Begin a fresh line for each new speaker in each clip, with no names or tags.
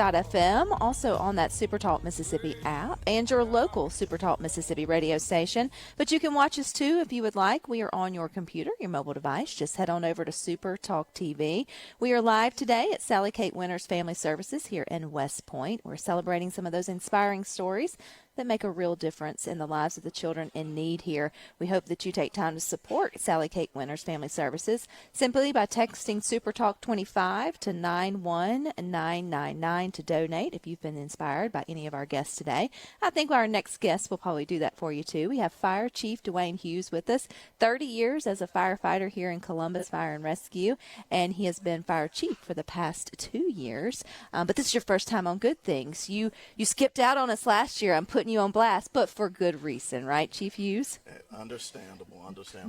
SuperTalk.fm, also on that SuperTalk Mississippi app, and your local SuperTalk Mississippi radio station. But you can watch us too if you would like. We are on your computer, your mobile device. Just head on over to SuperTalk TV. We are live today at Sally Kate Winters Family Services here in West Point. We're celebrating some of those inspiring stories that make a real difference in the lives of the children in need here. We hope that you take time to support Sally Kate Winters Family Services simply by texting SuperTalk 25 to 91999 to donate if you've been inspired by any of our guests today. I think our next guest will probably do that for you too. We have Fire Chief Duane Hughes with us, 30 years as a firefighter here in Columbus Fire and Rescue, and he has been fire chief for the past 2 years. But this is your first time on Good Things. You skipped out on us last year. I'm putting you on blast, but for good reason, right, Chief Hughes?
Understandable.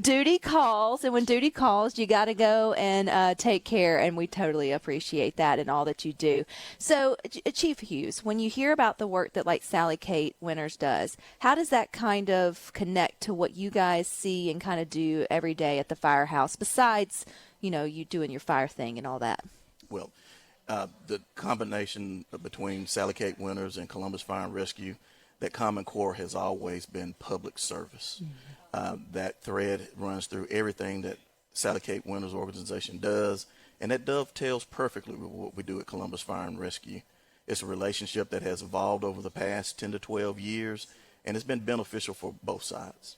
Duty calls, and when duty calls, you got to go and take care, and we totally appreciate that and all that you do. So, Chief Hughes, when you hear about the work that like Sally Kate Winters does, how does that kind of connect to what you guys see and kind of do every day at the firehouse, besides, you doing your fire thing and all that?
Well, the combination between Sally Kate Winters and Columbus Fire and Rescue, that common core has always been public service. That thread runs through everything that Sally Kate Winters organization does, and that dovetails perfectly with what we do at Columbus Fire and Rescue. It's a relationship that has evolved over the past 10 to 12 years, and it's been beneficial for both sides.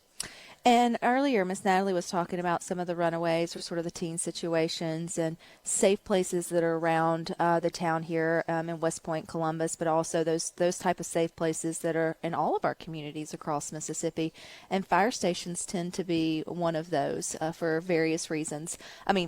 And earlier, Miss Natalie was talking about some of the runaways or sort of the teen situations and safe places that are around the town here in West Point, Columbus, but also those type of safe places that are in all of our communities across Mississippi. And fire stations tend to be one of those for various reasons.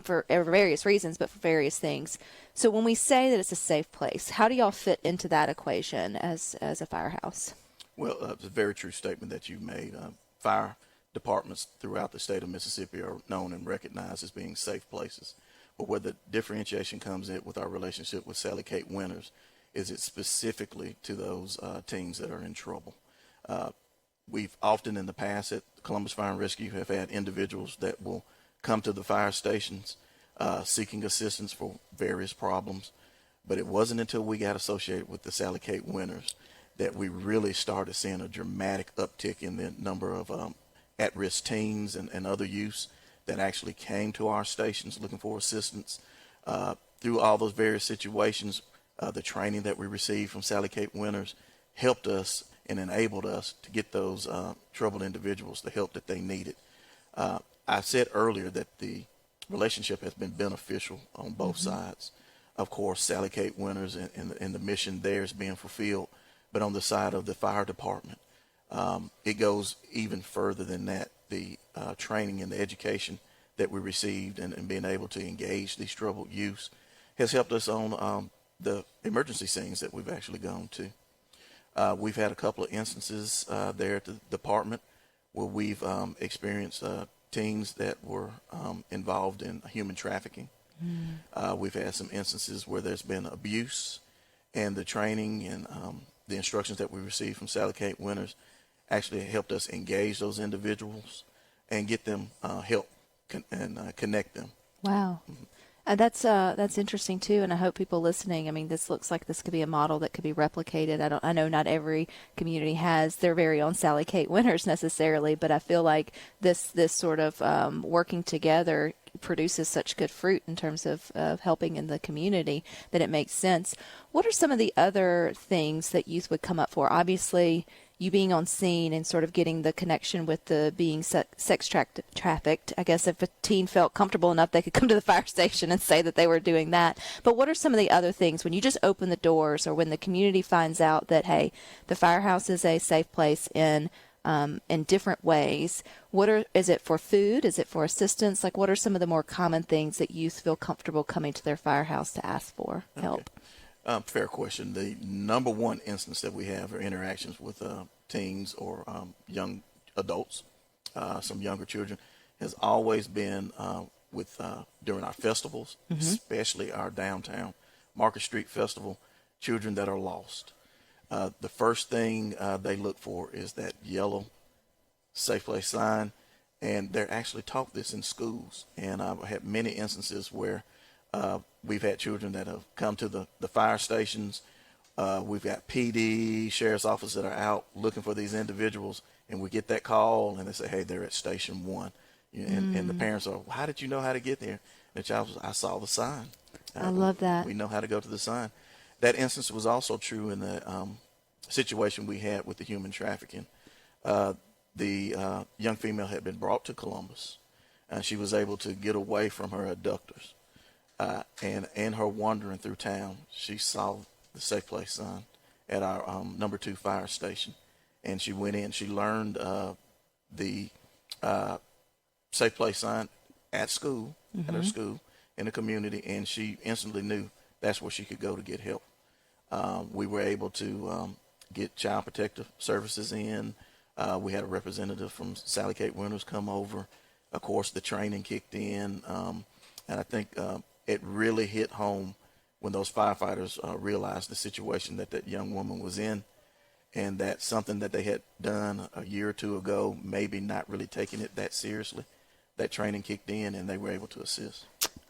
For various reasons, but for various things. So when we say that it's a safe place, how do y'all fit into that equation as a firehouse?
Well, it's a very true statement that you made. Fire departments throughout the state of Mississippi are known and recognized as being safe places. But where the differentiation comes in with our relationship with Sally Kate Winters is it specifically to those teens that are in trouble. We've often in the past at Columbus Fire and Rescue have had individuals that will come to the fire stations seeking assistance for various problems. But it wasn't until we got associated with the Sally Kate Winters that we really started seeing a dramatic uptick in the number of at-risk teens and other youths that actually came to our stations looking for assistance. Through all those various situations, the training that we received from Sally Kate Winters helped us and enabled us to get those troubled individuals the help that they needed. I said earlier that the relationship has been beneficial on both sides. Of course, Sally Kate Winters and the mission there is being fulfilled, but on the side of the fire department, it goes even further than that. The training and the education that we received and being able to engage these troubled youths has helped us on the emergency scenes that we've actually gone to. We've had a couple of instances there at the department where we've experienced teens that were involved in human trafficking. We've had some instances where there's been abuse, and the training and the instructions that we received from Sally Kate Winters actually helped us engage those individuals and get them help and connect them.
Wow. That's interesting too, and I hope people listening, this looks like this could be a model that could be replicated. I know not every community has their very own Sally Kate Winters necessarily, but I feel like this sort of working together produces such good fruit in terms of helping in the community that it makes sense. What are some of the other things that youth would come up for? Obviously, you being on scene and sort of getting the connection with the being sex trafficked. I guess if a teen felt comfortable enough, they could come to the fire station and say that they were doing that. But what are some of the other things when you just open the doors or when the community finds out that, hey, the firehouse is a safe place in different ways? Is it for food? Is it for assistance? Like, what are some of the more common things that youth feel comfortable coming to their firehouse to ask for help?
Okay. Fair question. The number one instance that we have are interactions with teens or young adults, some younger children, has always been with during our festivals, especially our downtown Market Street Festival, children that are lost. The first thing they look for is that yellow safe place sign, and they're actually taught this in schools. And I've had many instances where we've had children that have come to the fire stations We've got PD, sheriff's office that are out looking for these individuals, and we get that call, and they say, hey, they're at Station 1. And the parents are, well, how did you know how to get there? And the child was, I saw the sign.
I love that.
We know how to go to the sign. That instance was also true in the situation we had with the human trafficking. The young female had been brought to Columbus. She was able to get away from her abductors. And in her wandering through town, she saw the Safe Place sign at our number 2 fire station. And she went in. She learned the Safe Place sign at school, at her school, in the community, and she instantly knew that's where she could go to get help. We were able to get Child Protective Services in. We had a representative from Sally Kate Winters come over. Of course, the training kicked in, and I think it really hit home when those firefighters realized the situation that that young woman was in, and that something that they had done a year or two ago, maybe not really taking it that seriously. That training kicked in, and they were able to assist.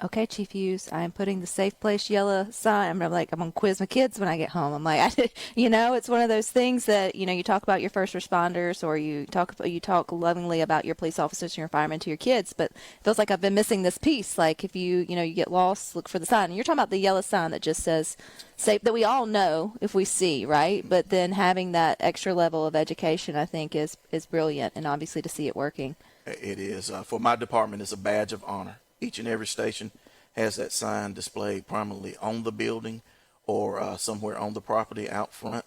Okay, Chief Hughes, I am putting the Safe Place yellow sign. I'm like, I'm going to quiz my kids when I get home. I'm like, it's one of those things that, you talk about your first responders, or you talk lovingly about your police officers and your firemen to your kids, but it feels like I've been missing this piece. Like if you get lost, look for the sign. And you're talking about the yellow sign that just says safe, that we all know if we see, right? But then having that extra level of education, I think is brilliant, and obviously to see it working.
It is. For my department, it's a badge of honor. Each and every station has that sign displayed prominently on the building or somewhere on the property out front.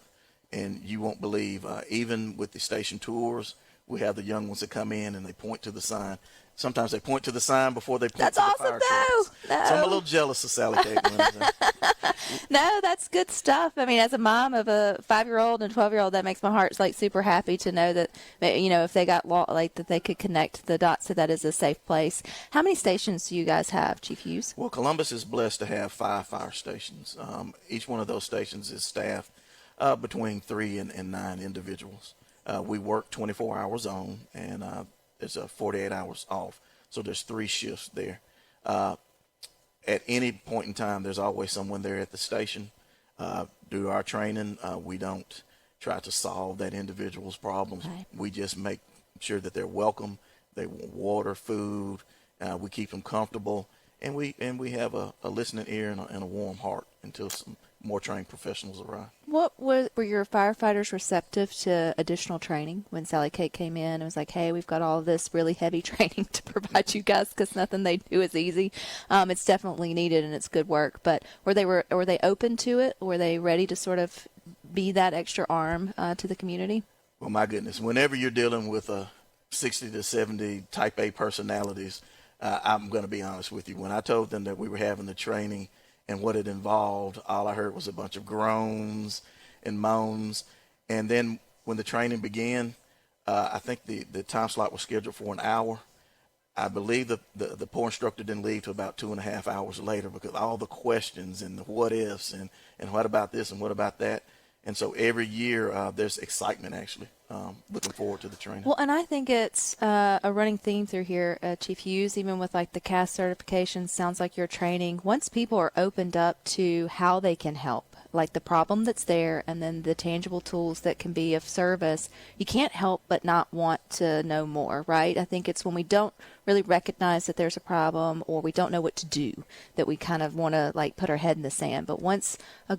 And you won't believe, even with the station tours, we have the young ones that come in and they point to the sign. Sometimes they point to the sign before they point
That's
to the
awesome,
fire
though.
trucks. So I'm a little jealous of Sally Kate Winters.
No, that's good stuff. I mean, as a mom of a 5-year-old and 12-year-old, that makes my heart like super happy to know that, if they got like that, they could connect the dots so that is a safe place. How many stations do you guys have, Chief Hughes?
Well, Columbus is blessed to have 5 fire stations. Each one of those stations is staffed between 3 and 9 individuals. We work 24 hours on, and there's 48 hours off. So there's 3 shifts there. At any point in time, there's always someone there at the station. Due to our training, we don't try to solve that individual's problems.
Right.
We just make sure that they're welcome. They want water, food. We keep them comfortable, and we have a listening ear and a warm heart until some more trained professionals arrive.
Were your firefighters receptive to additional training when Sally Kate came in and was like, hey, we've got all this really heavy training to provide you guys because nothing they do is easy. It's definitely needed and it's good work. But were they open to it? Were they ready to sort of be that extra arm to the community?
Well, my goodness, whenever you're dealing with 60 to 70 type A personalities, I'm going to be honest with you. When I told them that we were having the training and what it involved, all I heard was a bunch of groans and moans. And then when the training began, I think the time slot was scheduled for an hour. I believe the poor instructor didn't leave till about 2.5 hours later because all the questions and the what ifs and what about this and what about that. And so every year there's excitement, actually, looking forward to the training.
Well, and I think it's a running theme through here, Chief Hughes, even with like the CAS certification, sounds like your training. Once people are opened up to how they can help, like the problem that's there and then the tangible tools that can be of service, you can't help but not want to know more, right? I think it's when we don't really recognize that there's a problem or we don't know what to do that we kind of want to like put our head in the sand. But once a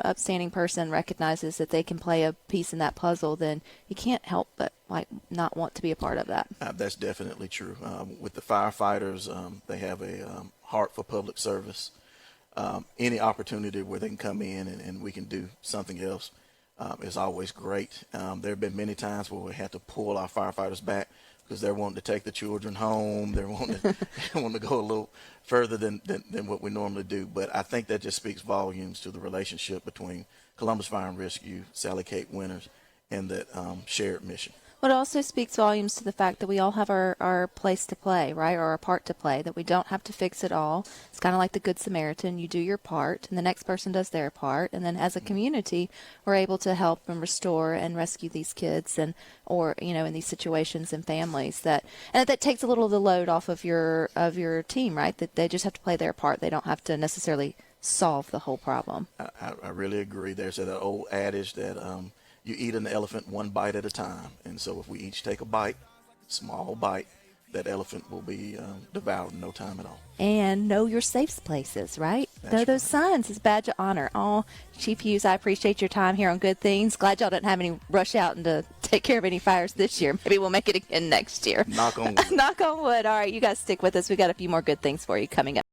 upstanding person recognizes that they can play a piece in that puzzle, then you can't help but like not want to be a part of that.
That's definitely true. With the firefighters, they have a heart for public service. Any opportunity where they can come in and we can do something else is always great. There have been many times where we had to pull our firefighters back because they're wanting to take the children home. They're wanting to go a little further than what we normally do. But I think that just speaks volumes to the relationship between Columbus Fire and Rescue, Sally Kate Winters, and that shared mission.
But it also speaks volumes to the fact that we all have our place to play, right, or our part to play, that we don't have to fix it all. It's kind of like the Good Samaritan. You do your part, and the next person does their part. And then as a community, we're able to help and restore and rescue these kids or in these situations and families. That takes a little of the load off of your team, right, that they just have to play their part. They don't have to necessarily solve the whole problem.
I really agree. There's that old adage that you eat an elephant one bite at a time. And so if we each take a bite, small bite, that elephant will be devoured in no time at all.
And know your safe places, right?
That's
Know those
right.
signs. It's a badge of honor. Oh, Chief Hughes, I appreciate your time here on Good Things. Glad y'all didn't have any rush out and to take care of any fires this year. Maybe we'll make it again next year.
Knock on wood.
Knock on wood. All right, you guys stick with us. We got a few more good things for you coming up.